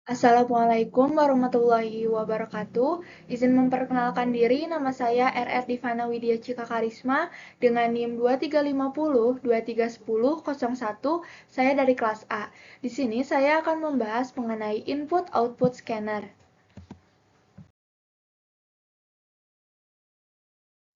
Assalamualaikum warahmatullahi wabarakatuh. Izin memperkenalkan diri, nama saya RR Divana Widya Cika Karisma dengan NIM 2350-2310-01. Saya dari kelas A. Di sini saya akan membahas mengenai input-output scanner.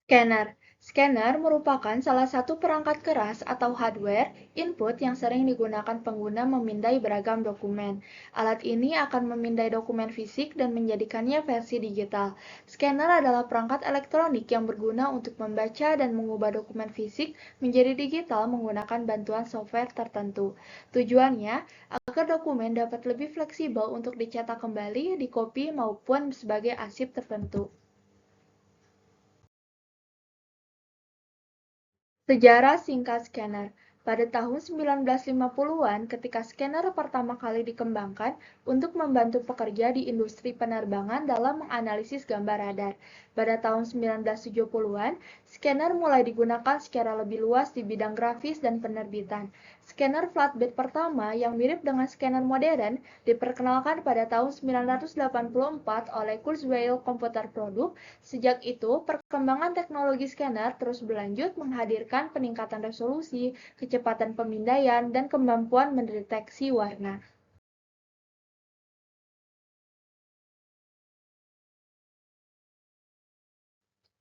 Scanner. Scanner merupakan salah satu perangkat keras atau hardware input yang sering digunakan pengguna memindai beragam dokumen. Alat ini akan memindai dokumen fisik dan menjadikannya versi digital. Scanner adalah perangkat elektronik yang berguna untuk membaca dan mengubah dokumen fisik menjadi digital menggunakan bantuan software tertentu. Tujuannya agar dokumen dapat lebih fleksibel untuk dicetak kembali, dikopi maupun sebagai arsip tertentu. Sejarah singkat scanner. Pada tahun 1950-an, ketika scanner pertama kali dikembangkan untuk membantu pekerja di industri penerbangan dalam menganalisis gambar radar. Pada tahun 1970-an, scanner mulai digunakan secara lebih luas di bidang grafis dan penerbitan. Scanner flatbed pertama yang mirip dengan scanner modern diperkenalkan pada tahun 1984 oleh Kurzweil Computer Product. Sejak itu, perkembangan teknologi scanner terus berlanjut menghadirkan peningkatan resolusi, kecepatan pemindaian, dan kemampuan mendeteksi warna.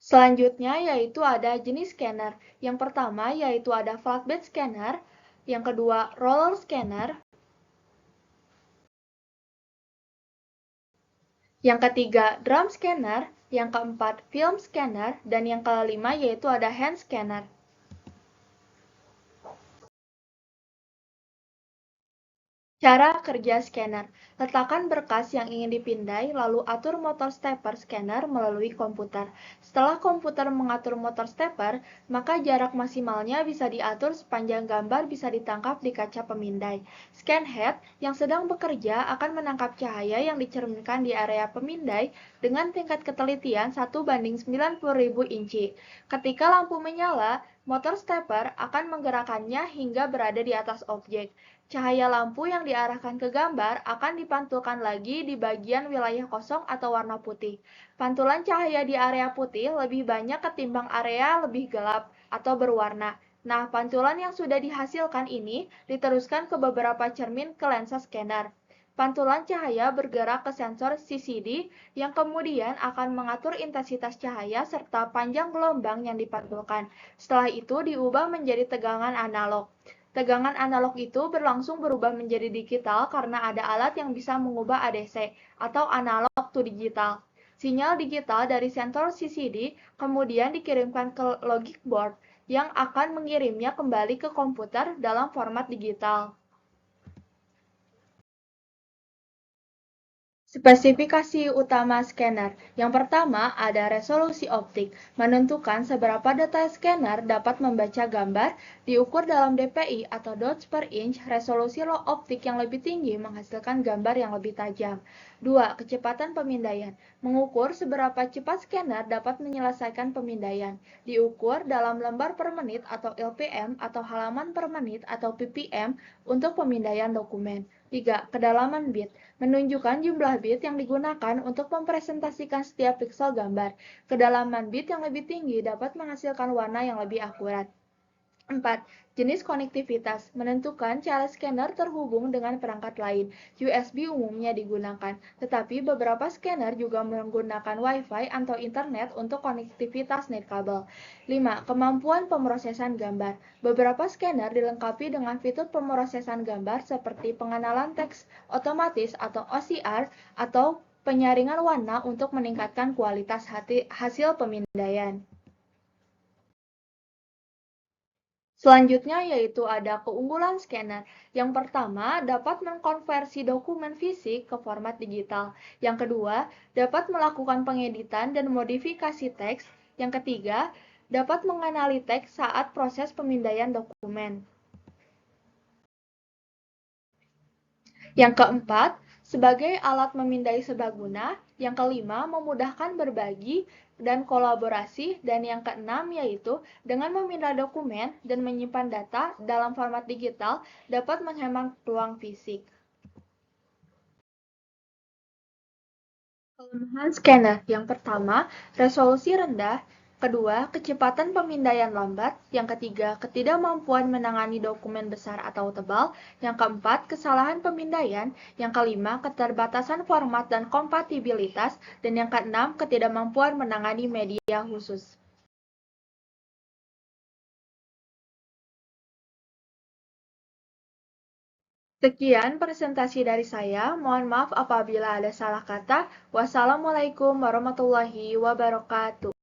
Selanjutnya yaitu ada jenis scanner. Yang pertama yaitu ada flatbed scanner, yang kedua roller scanner, yang ketiga drum scanner, yang keempat film scanner, dan yang kelima yaitu ada hand scanner. Cara kerja scanner. Letakkan berkas yang ingin dipindai, lalu atur motor stepper scanner melalui komputer. Setelah komputer mengatur motor stepper, maka jarak maksimalnya bisa diatur sepanjang gambar bisa ditangkap di kaca pemindai. Scan head yang sedang bekerja akan menangkap cahaya yang dicerminkan di area pemindai dengan tingkat ketelitian 1:90.000 inci. Ketika lampu menyala, motor stepper akan menggerakkannya hingga berada di atas objek. Cahaya lampu yang diarahkan ke gambar akan dipantulkan lagi di bagian wilayah kosong atau warna putih. Pantulan cahaya di area putih lebih banyak ketimbang area lebih gelap atau berwarna. Nah, pantulan yang sudah dihasilkan ini diteruskan ke beberapa cermin ke lensa scanner. Pantulan cahaya bergerak ke sensor CCD yang kemudian akan mengatur intensitas cahaya serta panjang gelombang yang dipantulkan. Setelah itu diubah menjadi tegangan analog. Tegangan analog itu berlangsung berubah menjadi digital karena ada alat yang bisa mengubah ADC atau analog to digital. Sinyal digital dari sensor CCD kemudian dikirimkan ke logic board yang akan mengirimnya kembali ke komputer dalam format digital. Spesifikasi utama scanner. Yang pertama ada resolusi optik, menentukan seberapa detail scanner dapat membaca gambar, diukur dalam dpi atau dots per inch. Resolusi low optik yang lebih tinggi menghasilkan gambar yang lebih tajam. 2. Kecepatan pemindaian, mengukur seberapa cepat scanner dapat menyelesaikan pemindaian, diukur dalam lembar per menit atau LPM atau halaman per menit atau ppm untuk pemindaian dokumen. 3. Kedalaman bit, menunjukkan jumlah bit yang digunakan untuk mempresentasikan setiap piksel gambar. Kedalaman bit yang lebih tinggi dapat menghasilkan warna yang lebih akurat. 4. Jenis konektivitas, menentukan cara scanner terhubung dengan perangkat lain. USB umumnya digunakan, tetapi beberapa scanner juga menggunakan Wi-Fi atau internet untuk konektivitas nirkabel. 5. Kemampuan pemrosesan gambar. Beberapa scanner dilengkapi dengan fitur pemrosesan gambar seperti pengenalan teks otomatis atau OCR atau penyaringan warna untuk meningkatkan kualitas hasil pemindaian. Selanjutnya yaitu ada keunggulan scanner. Yang pertama, dapat mengkonversi dokumen fisik ke format digital. Yang kedua, dapat melakukan pengeditan dan modifikasi teks. Yang ketiga, dapat mengenali teks saat proses pemindaian dokumen. Yang keempat, sebagai alat memindai serbaguna. Yang kelima, memudahkan berbagi dan kolaborasi. Dan yang keenam yaitu dengan memindah dokumen dan menyimpan data dalam format digital dapat menghemat ruang fisik. Kelemahan scanner yang pertama, resolusi rendah, kedua, kecepatan pemindaian lambat, yang ketiga, ketidakmampuan menangani dokumen besar atau tebal, yang keempat, kesalahan pemindaian, yang kelima, keterbatasan format dan kompatibilitas, dan yang keenam, ketidakmampuan menangani media khusus. Sekian presentasi dari saya. Mohon maaf apabila ada salah kata. Wassalamualaikum warahmatullahi wabarakatuh.